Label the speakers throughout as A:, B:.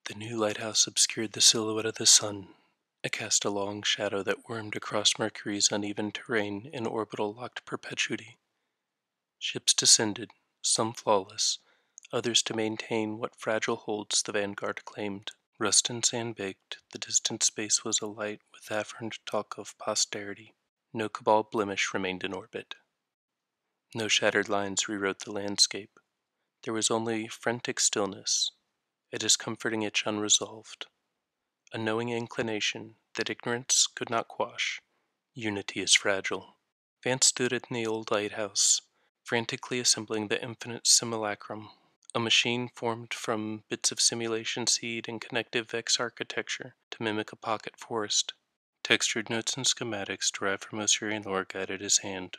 A: The new lighthouse obscured the silhouette of the sun. It cast a long shadow that wormed across Mercury's uneven terrain in orbital locked perpetuity. Ships descended, some flawless, others to maintain what fragile holds the vanguard claimed. Rust and sand baked, the distant space was alight with the affirmed talk of posterity. No cabal blemish remained in orbit. No shattered lines rewrote the landscape. There was only frantic stillness, a discomforting itch unresolved, a knowing inclination that ignorance could not quash. Unity is fragile. Vance stood in the old lighthouse, frantically assembling the infinite simulacrum, a machine formed from bits of simulation seed and connective X architecture to mimic a pocket forest. Textured notes and schematics derived from Osirian lore guided his hand.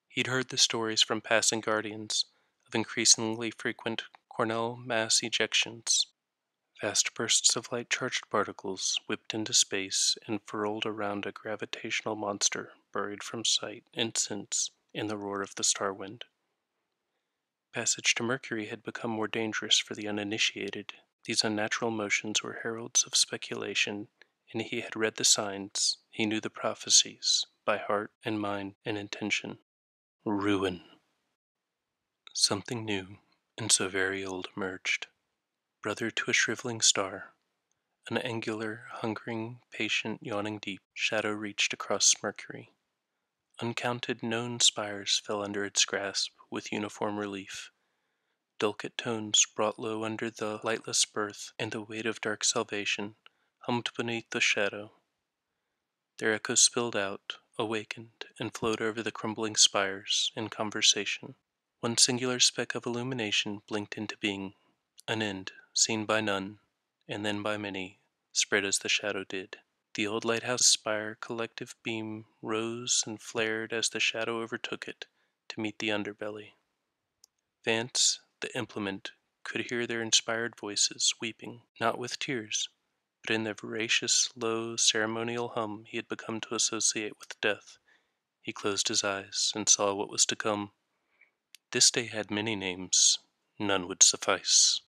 A: He'd heard the stories from passing guardians of increasingly frequent Cornell mass ejections. Vast bursts of light-charged particles whipped into space and furled around a gravitational monster buried from sight and sense in the roar of the star wind. Passage to Mercury had become more dangerous for the uninitiated. These unnatural motions were heralds of speculation, and he had read the signs, he knew the prophecies, by heart and mind and intention. Ruin. Something new, and so very old, emerged. Brother to a shriveling star. An angular, hungering, patient, yawning deep shadow reached across Mercury. Uncounted known spires fell under its grasp with uniform relief. Dulcet tones brought low under the lightless birth, and the weight of dark salvation hummed beneath the shadow. Their echoes spilled out, awakened, and flowed over the crumbling spires in conversation. One singular speck of illumination blinked into being, an end, seen by none, and then by many, spread as the shadow did. The old lighthouse spire collective beam rose and flared as the shadow overtook it to meet the underbelly. Vance, the implement, could hear their inspired voices weeping, not with tears, but in the voracious, low, ceremonial hum he had become to associate with death. He closed his eyes and saw what was to come. This day had many names. None would suffice.